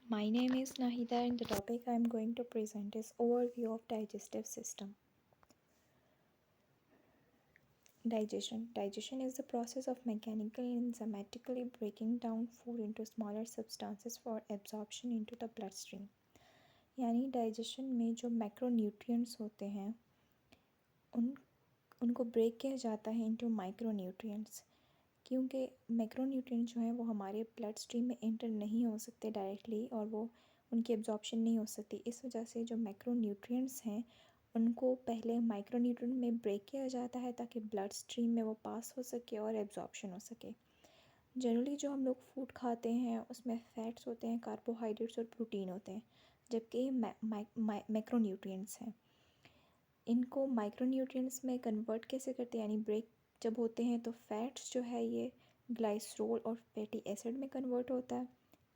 My name is Nahida and the topic I am going to present is overview of digestive system. Digestion. Digestion is the process of mechanically and enzymatically breaking down food into smaller substances for absorption into the bloodstream. यानी digestion में जो macronutrients होते हैं उनको break किया जाता है into micronutrients, क्योंकि मैक्रोन्यूट्रिएंट जो हैं वो हमारे ब्लड स्ट्रीम में एंटर नहीं हो सकते डायरेक्टली और वो उनकी एब्जॉर्प्शन नहीं हो सकती। इस वजह से जो मैक्रोन्यूट्रिएंट्स हैं उनको पहले माइक्रोन्यूट्रिएंट में ब्रेक किया जाता है ताकि ब्लड स्ट्रीम में वो पास हो सके और एब्जॉर्प्शन हो सके। जनरली जो हम लोग फूड खाते हैं उसमें फ़ैट्स होते हैं, कार्बोहाइड्रेट्स और प्रोटीन होते हैं, जबकि ये मैक्रोन्यूट्रिएंट्स हैं। इनको माइक्रोन्यूट्रिएंट्स में कन्वर्ट कैसे करते हैं, यानी ब्रेक जब होते हैं तो फैट्स जो है ये ग्लाइसरोल और फैटी एसिड में कन्वर्ट होता है,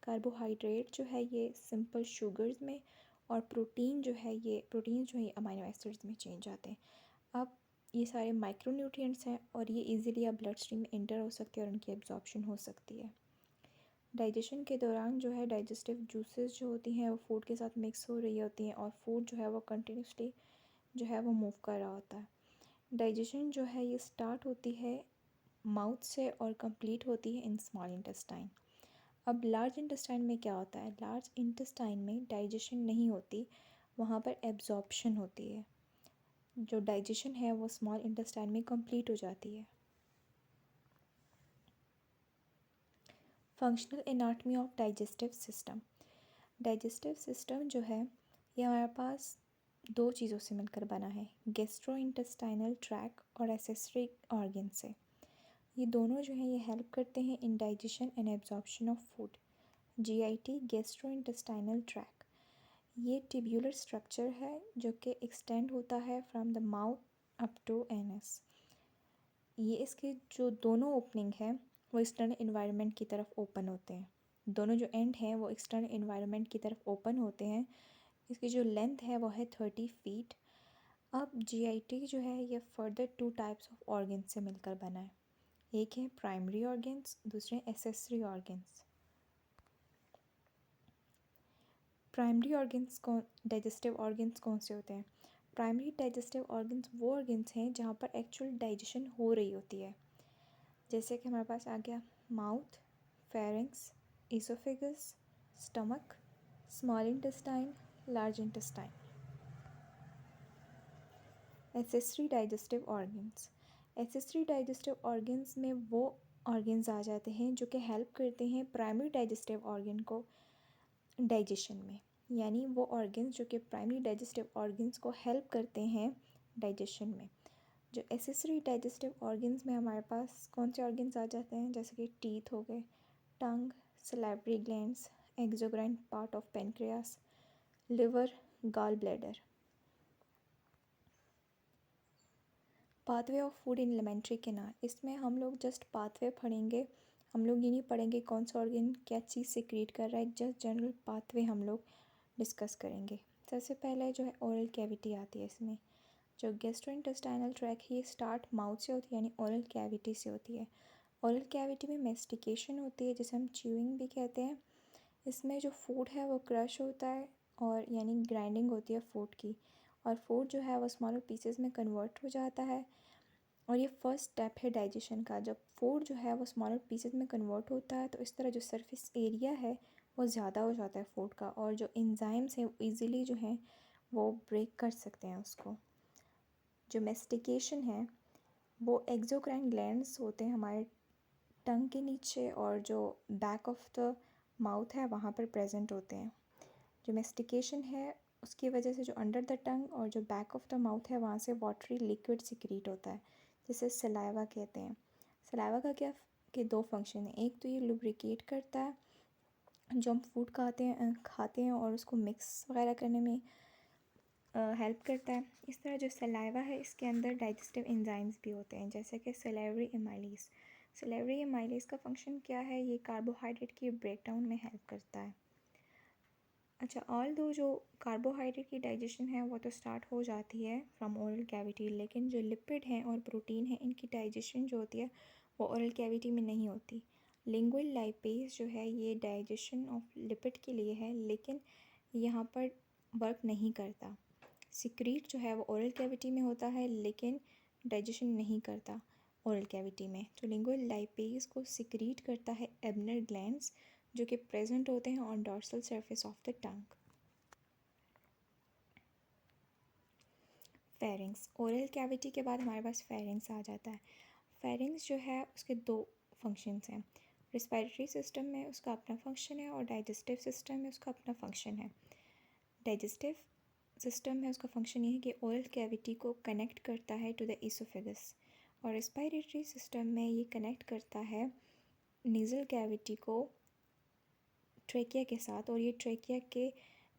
कार्बोहाइड्रेट जो है ये सिंपल शुगर्स में, और प्रोटीन जो है ये अमाइनो एसिड्स में चेंज आते हैं। अब ये सारे माइक्रोन्यूट्रिएंट्स हैं और ये इजीली अब ब्लड स्ट्रीम में इंटर हो सकते हैं और उनकी एब्जॉर्प्शन हो सकती है। डाइजेशन के दौरान जो है डाइजेस्टिव जूसेस जो होती हैं वो फूड के साथ मिक्स हो रही होती हैं और फूड जो है वो कंटिन्यूसली जो है वो मूव कर रहा होता है। डाइजेशन जो है ये स्टार्ट होती है माउथ से और कंप्लीट होती है इन स्मॉल इंटेस्टाइन। अब लार्ज इंटेस्टाइन में क्या होता है? लार्ज इंटेस्टाइन में डाइजेशन नहीं होती, वहाँ पर एब्जॉर्प्शन होती है। जो डाइजेशन है वो स्मॉल इंटेस्टाइन में कंप्लीट हो जाती है। Functional anatomy of digestive system. Digestive system जो है ये हमारे पास दो चीज़ों से मिलकर बना है, गैस्ट्रो इंटेस्टाइनल ट्रैक और एसेसरी ऑर्गन से। ये दोनों जो हैं ये हेल्प करते हैं in digestion and absorption of food. GIT, gastrointestinal tract, ये टिब्यूलर स्ट्रक्चर है जो कि एक्सटेंड होता है from the mouth up to anus. ये इसके जो दोनों ओपनिंग है वो एक्सटर्नल इन्वायरमेंट की तरफ ओपन होते हैं। दोनों जो एंड हैं वो एक्सटर्नल इन्वायरमेंट की तरफ ओपन होते हैं। इसकी जो लेंथ है वो है 30 फीट। अब जीआईटी जो है ये further two types of organ से मिलकर बना है। एक है प्राइमरी ऑर्गन्स, दूसरे एसेसरी ऑर्गन्स। प्राइमरी ऑर्गन्स कौन डाइजेस्टिव ऑर्गन्स कौन से होते हैं? प्राइमरी डाइजेस्टिव ऑर्गन्स वो ऑर्गन्स हैं जहाँ पर एक्चुअल डाइजेशन हो रही होती है। जैसे कि हमारे पास आ गया mouth, pharynx, oesophagus, stomach, small intestine, large intestine. Accessory digestive organs. Accessory digestive organs में वो ऑर्गन्स आ जाते हैं जो कि हेल्प करते हैं प्राइमरी डाइजेस्टिव ऑर्गन को डाइजेशन में, यानी वो ऑर्गन्स जो कि प्राइमरी डाइजेस्टिव ऑर्गन्स को हेल्प करते हैं डाइजेशन में। जो एसेसरी डाइजेस्टिव ऑर्गन्स में हमारे पास कौन से ऑर्गन्स आ जाते हैं, जैसे कि टीथ हो गए, tongue, salivary glands, exocrine part of pancreas, liver, gall bladder. Pathway of food in alimentary canal, इसमें हम लोग जस्ट पाथवे पढ़ेंगे, हम लोग ये नहीं पढ़ेंगे कौन सा ऑर्गन क्या चीज़ सिक्रीट कर रहा है, जस्ट जनरल पाथवे हम लोग डिस्कस करेंगे। सबसे पहले जो है ओरल कैविटी आती है। इसमें जो गैस्ट्रोइंटेस्टाइनल ट्रैक है ये स्टार्ट माउथ से होती है, यानी ओरल कैविटी से होती है। ओरल कैविटी में मेस्टिकेशन होती है जिसे हम च्यूइंग भी कहते हैं। इसमें जो फूड है वो क्रश होता है और यानी ग्राइंडिंग होती है फूड की, और फूड जो है वो स्मॉलर पीसेस में कन्वर्ट हो जाता है। और ये फर्स्ट स्टेप है डाइजेशन का। जब फूड जो है वो स्मॉलर पीसेस में कन्वर्ट होता है तो इस तरह जो सरफेस एरिया है वो ज़्यादा हो जाता है फूड का, और जो एंजाइम्स हैं वो ईज़िली जो हैं वो ब्रेक कर सकते हैं उसको। जो मेस्टिकेशन है वो एक्सोक्राइन ग्लैंड्स होते हैं हमारे टंग के नीचे और जो बैक ऑफ द माउथ है वहाँ पर प्रेजेंट होते हैं। जो मेस्टिकेशन है उसकी वजह से जो अंडर द टंग और जो बैक ऑफ द माउथ है वहाँ से वाटरी लिक्विड सिक्रीट होता है जिसे सलाइवा कहते हैं। सलाइवा का क्या के दो फंक्शन हैं, एक तो ये लुब्रिकेट करता है, जो हम फूड खाते हैं और उसको मिक्स वगैरह करने में हेल्प करता है। इस तरह जो सलाइवा है इसके अंदर डाइजेस्टिव एंजाइम्स भी होते हैं, जैसे कि सलाइवरी एमाइलेज। सलाइवरी एमाइलेज का फंक्शन क्या है? ये कार्बोहाइड्रेट की ब्रेकडाउन में हेल्प करता है। अच्छा, ऑल दो जो कार्बोहाइड्रेट की डाइजेशन है वो तो स्टार्ट हो जाती है फ्रॉम ओरल कैविटी, लेकिन जो लिपिड हैं और प्रोटीन है इनकी डाइजेशन जो होती है वो ओरल कैविटी में नहीं होती। लिंगुअल लाइपेज जो है ये डाइजेशन ऑफ लिपिड के लिए है, लेकिन यहाँ पर वर्क नहीं करता। सिक्रीट जो है वो ओरल कैविटी में होता है, लेकिन डाइजेशन नहीं करता ओरल कैविटी में। तो लिंगुअल लाइपेज को सिक्रीट करता है एब्नर ग्लैंड्स, जो कि प्रेजेंट होते हैं on dorsal surface of the tongue. Pharynx, oral cavity के बाद हमारे पास फेरिंग्स आ जाता है। फेरिंग्स जो है उसके दो फंक्शंस हैं। रेस्पिरेटरी सिस्टम में उसका अपना फंक्शन है और डाइजेस्टिव सिस्टम में उसका अपना फंक्शन है। डाइजेस्टिव सिस्टम में उसका फंक्शन ये है कि ओरल कैविटी को कनेक्ट करता है टू द ईसोफेगस, और रेस्पिरेटरी सिस्टम में ये कनेक्ट करता है नेज़ल कैविटी को ट्रेकिया के साथ, और ये ट्रेकिया के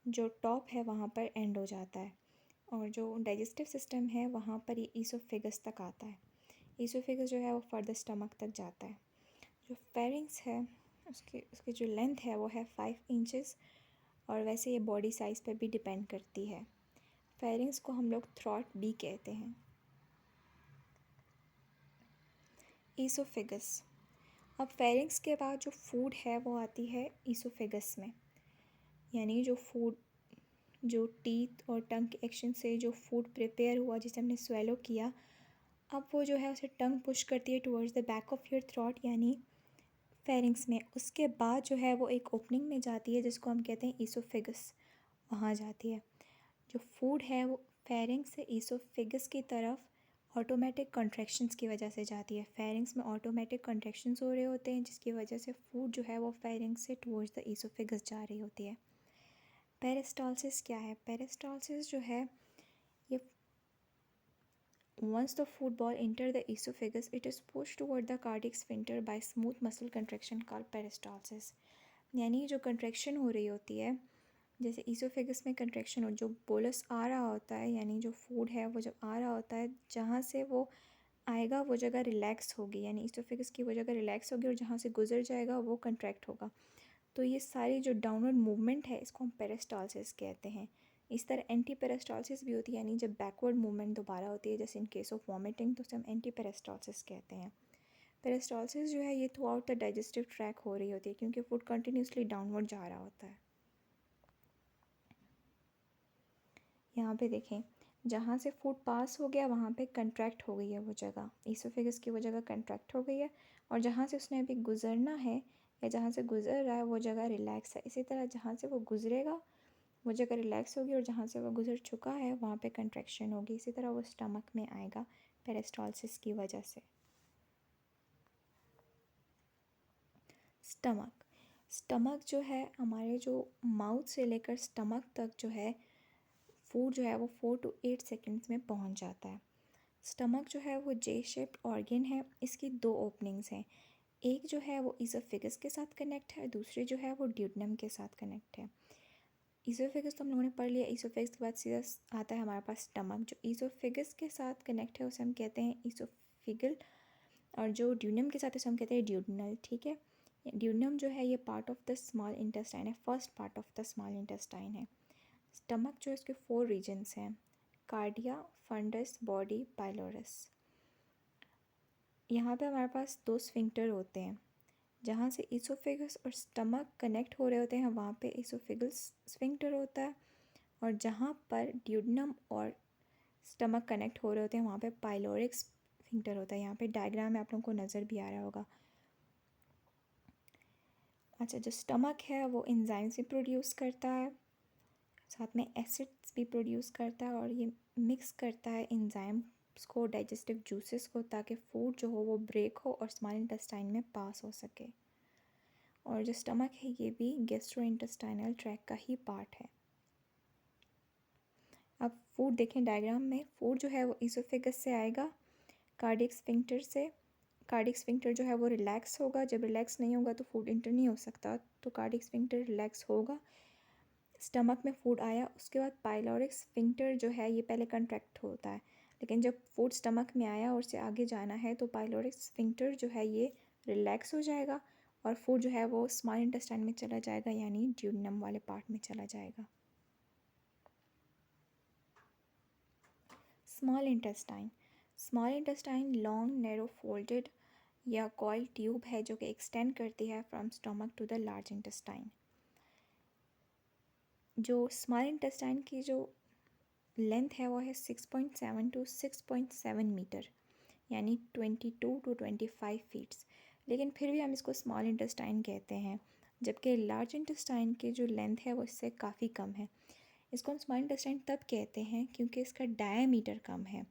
जो टॉप है वहाँ पर एंड हो जाता है। और जो डाइजेस्टिव सिस्टम है वहाँ पर ये ईसोफेगस तक आता है। ईसोफेगस जो है वो फर्दर स्टमक तक जाता है। जो फेरिंग्स है उसकी जो लेंथ है वो है 5 इंचेस, और वैसे ये बॉडी साइज़ पर भी डिपेंड करती है। फेरिंग्स को हम लोग थ्रॉट भी कहते हैं। ईसोफेगस, अब फेरिंग्स के बाद जो फूड है वो आती है ईसोफेगस में, यानी जो फूड जो टीथ और टंग के एक्शन से जो फूड प्रिपेयर हुआ जिसे हमने स्वेलो किया, अब वो जो है उसे टंग पुश करती है towards the back of your throat यानी फेरिंग्स में। उसके बाद जो है वो एक ओपनिंग में जाती है जिसको हम कहते हैं ईसोफेगस, वहाँ जाती है। जो फूड है वो फेरिंग्स से ईसोफेगस की तरफ ऑटोमेटिक कॉन्ट्रैक्शंस की वजह से जाती है। फेरिंग्स में ऑटोमेटिक कॉन्ट्रैक्शंस हो रहे होते हैं जिसकी वजह से फूड जो है वो फेरिंग्स से टुवर्ड्स द ईसोफेगस जा रही होती है। पेरिस्टालसिस क्या है? पेरिस्टालसिस जो है ये once the food ball enter the esophagus, it is pushed toward the cardiac sphincter by smooth muscle contraction called peristalsis। यानी जो कंट्रैक्शन हो रही होती है, जैसे ईसोफेगस में कंट्रैक्शन हो, जो बोलस आ रहा होता है यानी जो फूड है वो जब आ रहा होता है, जहाँ से वो आएगा वो जगह रिलैक्स होगी, यानी ईसोफेगस की वो जगह रिलैक्स होगी, और जहाँ से गुजर जाएगा वो कंट्रैक्ट होगा। तो ये सारी जो डाउनवर्ड मूवमेंट है इसको हम पेरिस्टालसिस कहते हैं। इस तरह एंटी पेरिस्टालसिस भी होती है, यानी जब बैकवर्ड मूवमेंट दोबारा होती है, जैसे इन केस ऑफ वॉमिटिंग, तो उसे हम एंटी पेरिस्टालसिस कहते हैं। पेरिस्टालसिस जो है ये through out the digestive track हो रही होती है क्योंकि फूड कंटिन्यूसली डाउनवर्ड जा रहा होता है। यहाँ पे देखें, जहाँ से फूड पास हो गया वहाँ पे कंट्रैक्ट हो गई है वो जगह, ईसोफेगस की वो जगह कंट्रैक्ट हो गई है, और जहाँ से उसने अभी गुजरना है या जहाँ से गुजर रहा है वो जगह रिलैक्स है। इसी तरह जहाँ से वो गुजरेगा वो जगह रिलैक्स होगी, और जहाँ से वो गुजर चुका है वहाँ पे कंट्रैक्शन होगी। इसी तरह वो स्टमक में आएगा पेरिस्टालसिस की वजह से। स्टमक जो है हमारे जो माउथ से लेकर स्टमक तक जो है फूड जो है वो 4 to 8 सेकेंड्स में पहुंच जाता है। स्टमक जो है वो जे शेप्ड ऑर्गन है, इसकी 2 ओपनिंग्स हैं। एक जो है वो ईसोफेगस के साथ कनेक्ट है, दूसरी जो है वो ड्यूडनम के साथ कनेक्ट है। ईसोफेगस तो हम लोगों ने पढ़ लिया। ईसोफेगस के बाद सीधा आता है हमारे पास स्टमक। जो ईसोफेगस के साथ कनेक्ट है उसे हम कहते हैं ईसोफिगल, और जो ड्यूडनम के साथ है उसे हम कहते हैं ड्यूडनल। ठीक है, ड्यूडनम जो है ये part of the small intestine है, first part of the small intestine है। स्टमक जो इसके 4 रीजन्स हैं, कार्डिया, फंडस, बॉडी, पाइलोरस। यहाँ पे हमारे पास 2 स्फिंक्टर होते हैं। जहाँ से ईसोफेगस और स्टमक कनेक्ट हो रहे होते हैं वहाँ पे ईसोफेगल स्फिंक्टर होता है, और जहाँ पर ड्यूडनम और स्टमक कनेक्ट हो रहे होते हैं वहाँ पे पाइलोरिक स्फिंक्टर होता है। यहाँ पे डायग्राम में आप लोगों को नज़र भी आ रहा होगा। अच्छा, जो स्टमक है वो एंजाइम्स भी प्रोड्यूस करता है, साथ में एसिड्स भी प्रोड्यूस करता है, और ये मिक्स करता है एंजाइम्स को, डाइजेस्टिव जूसेस को, ताकि फूड जो हो वो ब्रेक हो और स्मॉल इंटेस्टाइन में पास हो सके। और जो स्टमक है ये भी गैस्ट्रोइंटेस्टाइनल ट्रैक का ही पार्ट है। अब फूड देखें डायग्राम में, फूड जो है वो ईसोफेगस से आएगा, कार्डियक स्फिंक्टर से। कार्डियक स्फिंक्टर जो है वो रिलैक्स होगा, जब रिलैक्स नहीं होगा तो फूड इंटर नहीं हो सकता, तो कार्डियक स्फिंक्टर रिलैक्स होगा। स्टमक में फूड आया, उसके बाद पाइलोरिक स्फिंक्टर जो है ये पहले कंट्रैक्ट होता है, लेकिन जब फूड स्टमक में आया और उससे आगे जाना है तो पाइलोरिक स्फिंक्टर जो है ये रिलैक्स हो जाएगा, और फूड जो है वो स्मॉल इंटेस्टाइन में चला जाएगा, यानी ड्यूडनम वाले पार्ट में चला जाएगा। Small intestine long narrow folded या कॉइल ट्यूब है जो कि एक्सटेंड करती है from stomach to the large intestine. जो स्मॉल इंटेस्टाइन की जो लेंथ है वो है 6.7 टू 6.7 मीटर, यानी 22 टू 25 फीट्स। लेकिन फिर भी हम इसको स्मॉल इंटेस्टाइन कहते हैं, जबकि लार्ज इंटेस्टाइन की जो लेंथ है वो इससे काफ़ी कम है। इसको हम स्मॉल इंटेस्टाइन तब कहते हैं क्योंकि इसका डायमीटर कम है।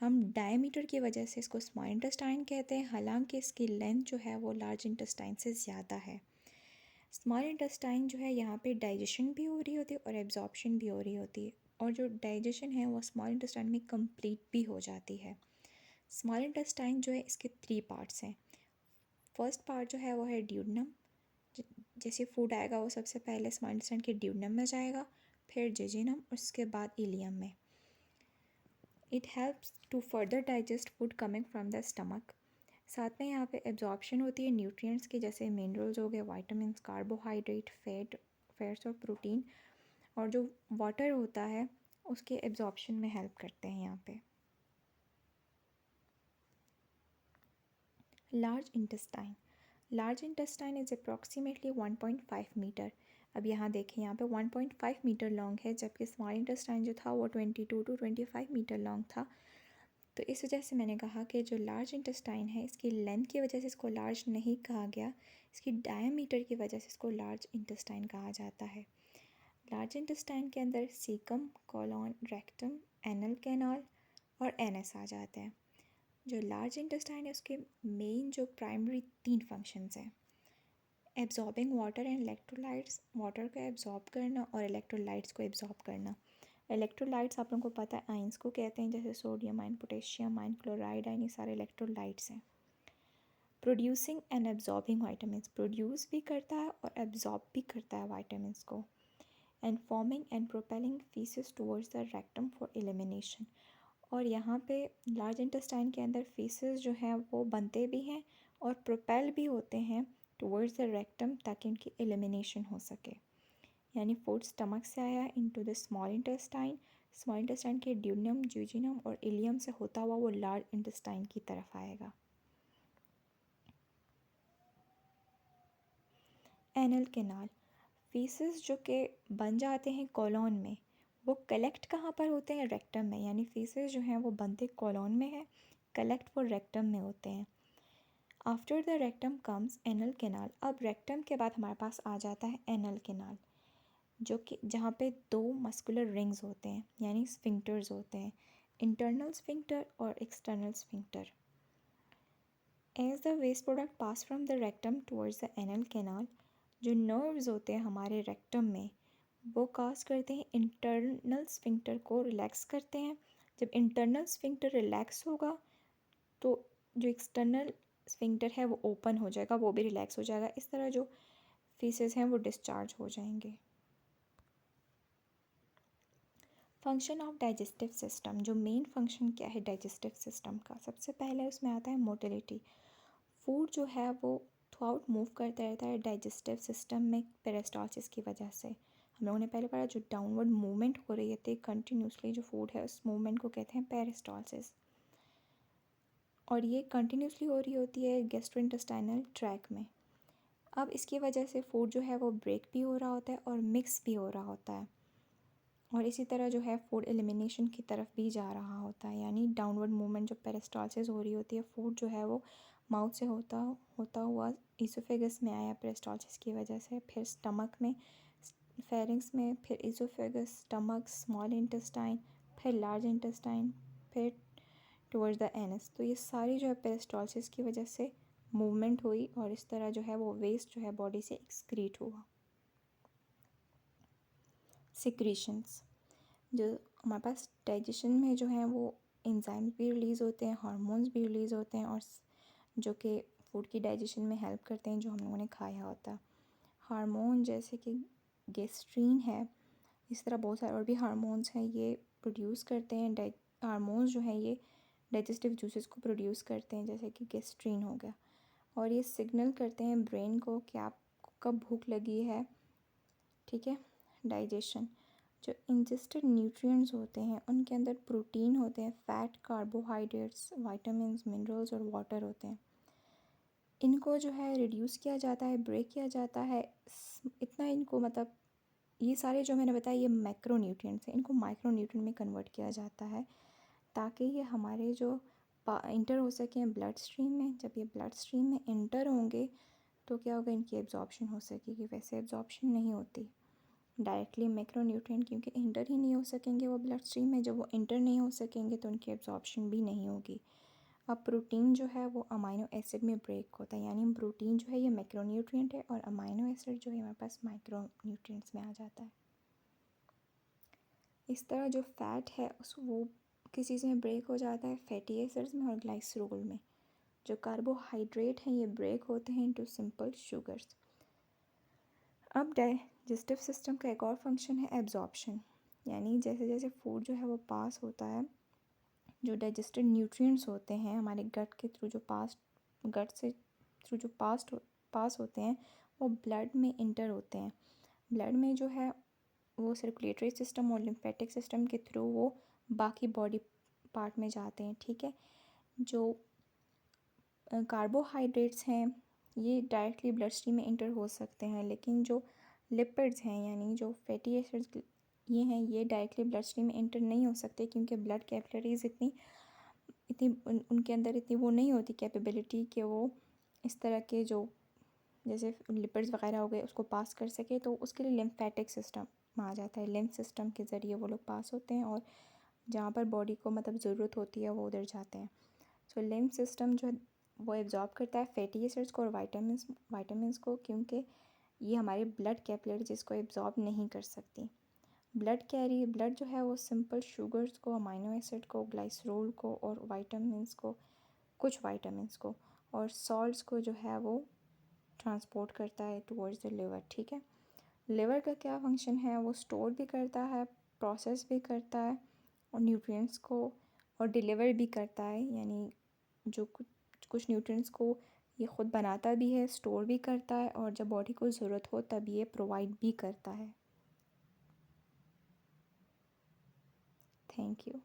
हम डायमीटर की वजह से इसको स्मॉल इंटेस्टाइन कहते हैं, हालांकि इसकी लेंथ जो है वो लार्ज इंटेस्टाइन से ज़्यादा है। स्मॉल इंटेस्टाइन जो है यहाँ पे डाइजेशन भी हो रही होती है और एब्जॉर्प्शन भी हो रही होती है, और जो डाइजेशन है वो स्मॉल इंटेस्टाइन में कंप्लीट भी हो जाती है। स्मॉल इंटेस्टाइन जो है इसके 3 पार्ट्स हैं। फर्स्ट पार्ट जो है वो है ड्यूडनम। जैसे फूड आएगा वो सबसे पहले स्मॉल इंटेस्टाइन के ड्यूडनम में जाएगा, फिर जेजिनम और उसके बाद इलियम में। It helps to further digest food coming from the stomach. साथ में यहाँ पे एब्जॉर्प्शन होती है न्यूट्रिएंट्स की, जैसे मिनरल्स हो गए, वाइटामिन, कार्बोहाइड्रेट, फैट्स और प्रोटीन, और जो वाटर होता है उसके एब्जॉर्प्शन में हेल्प करते हैं यहाँ पे। Large intestine. Large intestine is approximately 1.5 metre. अब यहाँ देखें, यहाँ पे 1.5 मीटर लॉन्ग है, जबकि स्मॉल इंटेस्टाइन जो था वो 22 टू 25 मीटर लॉन्ग था। तो इस वजह से मैंने कहा कि जो लार्ज इंटेस्टाइन है इसकी लेंथ की वजह से इसको लार्ज नहीं कहा गया, इसकी डायमीटर की वजह से इसको लार्ज इंटेस्टाइन कहा जाता है। लार्ज इंटेस्टाइन के अंदर caecum, colon, rectum, anal canal और एनएस आ जाते हैं। जो लार्ज इंटेस्टाइन है उसके मेन जो प्राइमरी 3 फंक्शंस हैं: absorbing water and electrolytes, water को एब्जॉर्ब करना और इलेक्ट्रोलाइट्स को एब्जॉर्ब करना। इलेक्ट्रोलाइट्स आप लोगों को पता है आइंस को कहते हैं, जैसे sodium ion, potassium ion, chloride ion, ये सारे इलेक्ट्रोलाइट्स हैं। Producing and absorbing vitamin, produce भी करता है और एब्जॉर्ब भी करता है वाइटामिन को। And forming and propelling faeces towards the rectum for elimination. और यहाँ पे लार्ज इंटेस्टाइन के अंदर फीसेस जो हैं वो बनते भी हैं और प्रोपेल भी होते हैं टुवर्ड्स द रेक्टम, ताकि उनकी एलिमिनेशन हो सके। यानी फूड स्टमक से आया into the small intestine, small intestine के ड्यूडिनम, ज्यूजिनम और इलियम से होता हुआ वो लार्ज इंटेस्टाइन की तरफ आएगा। Anal canal. फीसेस जो कि बन जाते हैं कॉलोन में, वो कलेक्ट कहाँ पर होते हैं? रेक्टम में। यानी फीसेस जो हैं वो बनते कॉलोन में है, कलेक्ट वो रेक्टम में होते हैं। After the rectum comes anal canal. अब रेक्टम के बाद हमारे पास आ जाता है एनल कैनाल, जो कि जहाँ पे 2 मस्कुलर रिंग्स होते हैं, यानी स्फिंक्टर्स होते हैं, इंटरनल स्फिंक्टर और external sphincter. As the waste product pass from the rectum towards the anal canal, जो नर्व्स होते हैं हमारे रेक्टम में वो काज करते हैं इंटरनल स्फिंक्टर को रिलैक्स करते हैं। जब इंटरनल स्फिंक्टर रिलैक्स होगा तो जो एक्सटर्नल स्फिंक्टर है वो ओपन हो जाएगा, वो भी रिलैक्स हो जाएगा। इस तरह जो फीसेस हैं वो डिस्चार्ज हो जाएंगे। Function of digestive system. जो मेन फंक्शन क्या है डाइजेस्टिव सिस्टम का? सबसे पहले उसमें आता है मोटिलिटी। फूड जो है वो थ्रू आउट मूव करता रहता है डाइजेस्टिव सिस्टम में पेरिस्टालसिस की वजह से। हम लोगों ने पहले पढ़ा, जो डाउनवर्ड मूवमेंट हो रही है कंटिन्यूसली जो फूड है उस मूवमेंट को कहते हैं पेरिस्टालसिस, और ये कंटिन्यूसली हो रही होती है गैस्ट्रोइंटेस्टाइनल ट्रैक में। अब इसकी वजह से फूड जो है वो ब्रेक भी हो रहा होता है और मिक्स भी हो रहा होता है, और इसी तरह जो है फूड एलिमिनेशन की तरफ भी जा रहा होता है। यानी डाउनवर्ड मूवमेंट जो पेरिस्टालसिस हो रही होती है, फूड जो है वो माउथ से होता हुआ ईसोफेगस में आया पेरिस्टालसिस की वजह से, फिर स्टमक में, फेरिंग्स में, फिर ईसोफेगस, स्टमक, स्मॉल इंटेस्टाइन, फिर लार्ज इंटेस्टाइन, फिर टुवर्ड्स द एनस। तो ये सारी जो है पेरिस्टालसिस की वजह से मूवमेंट हुई और इस तरह जो है वो वेस्ट जो है बॉडी से एक्सक्रीट हुआ। सिक्रीशंस। जो हमारे पास डाइजेशन में जो है वो एंजाइम्स भी रिलीज़ होते हैं, हार्मोन्स भी रिलीज़ होते हैं, और जो कि फूड की डाइजेशन में हेल्प करते हैं जो हम लोगों ने खाया होता है। हार्मोन जैसे कि गेस्ट्रीन है, इस तरह बहुत सारे और भी हार्मोन्स हैं, ये प्रोड्यूस करते हैं। हार्मोन्स जो हैं ये डाइजेस्टिव जूसेस को प्रोड्यूस करते हैं, जैसे कि गेस्ट्रीन हो गया, और ये सिग्नल करते हैं ब्रेन को कि आपको कब भूख लगी है। ठीक है। डाइजेशन। जो इंजेस्टेड न्यूट्रिएंट्स होते हैं उनके अंदर प्रोटीन होते हैं, फैट, कार्बोहाइड्रेट्स, विटामिन्स, मिनरल्स और वाटर होते हैं। इनको जो है रिड्यूस किया जाता है, ब्रेक किया जाता है। इतना इनको मतलब ये सारे जो मैंने बताया ये मैक्रो न्यूट्रिएंट्स हैं, इनको माइक्रो न्यूट्रिएंट में कन्वर्ट किया जाता है ताकि ये हमारे जो इंटर हो सकें ब्लड स्ट्रीम में। जब ये ब्लड स्ट्रीम में इंटर होंगे तो क्या होगा, इनकी एब्जॉर्प्शन हो सकेगी। वैसे एब्जॉर्प्शन नहीं होती डायरेक्टली मैक्रो न्यूट्रिएंट, क्योंकि इंटर ही नहीं हो सकेंगे वो ब्लड स्ट्रीम में। जब वो इंटर नहीं हो सकेंगे तो उनकी एब्जॉर्प्शन भी नहीं होगी। अब प्रोटीन जो है वो अमाइनो एसिड में ब्रेक होता है, यानी प्रोटीन जो है ये मैक्रो न्यूट्रिएंट है और अमाइनो एसिड जो है हमारे पास माइक्रो न्यूट्रिएंट्स में आ जाता है। इस तरह जो फ़ैट है उस वो किस चीज़ में ब्रेक हो जाता है, फैटी एसिड्स में और ग्लाइसरोल में। जो कार्बोहाइड्रेट हैं ये ब्रेक होते हैं इनटू सिंपल शुगर्स। अब डाइजेस्टिव सिस्टम का एक और फंक्शन है एब्जॉर्प्शन, यानी जैसे जैसे फूड जो है वो पास होता है, जो डाइजेस्टेड न्यूट्रिएंट्स होते हैं हमारे गट के थ्रू जो गट से थ्रू जो पास होते हैं वो ब्लड में इंटर होते हैं। ब्लड में जो है वो सर्कुलेटरी सिस्टम और लिम्फेटिक सिस्टम के थ्रू वो बाकी बॉडी पार्ट में जाते हैं, ठीक है। जो कार्बोहाइड्रेट्स हैं ये डायरेक्टली ब्लड स्ट्रीम में इंटर हो सकते हैं, लेकिन जो लिपिड्स हैं यानी जो फैटी एसिड्स ये हैं ये डायरेक्टली ब्लड स्ट्रीम में इंटर नहीं हो सकते, क्योंकि ब्लड कैपिलरीज इतनी उनके अंदर इतनी वो नहीं होती कैपेबिलिटी कि वो इस तरह के जो जैसे लिपिड्स वगैरह हो गए उसको पास कर सके। तो उसके लिए लिम्फेटिक सिस्टम में आ जाता है, लिम्फ सिस्टम के ज़रिए वो लोग पास होते हैं और जहाँ पर बॉडी को मतलब ज़रूरत होती है वो उधर जाते हैं। सो लिम्फ सिस्टम जो है वो एब्जॉर्ब करता है फैटी एसिड्स को और वाइटामिन को, क्योंकि ये हमारे ब्लड कैपिलरीज इसको एब्जॉर्ब नहीं कर सकती। ब्लड जो है वो सिंपल शुगर्स को, अमाइनो एसिड को, ग्लाइसरोल को और कुछ वाइटामिन को और सॉल्ट्स को जो है वो ट्रांसपोर्ट करता है टुवर्ड्स द लिवर, ठीक है। लिवर का क्या फंक्शन है, वो स्टोर भी करता है, प्रोसेस भी करता है और न्यूट्रिएंट्स को और डिलीवर भी करता है, यानी जो कुछ न्यूट्रिएंट्स को ये ख़ुद बनाता भी है, स्टोर भी करता है और जब बॉडी को ज़रूरत हो तब ये प्रोवाइड भी करता है। Thank you.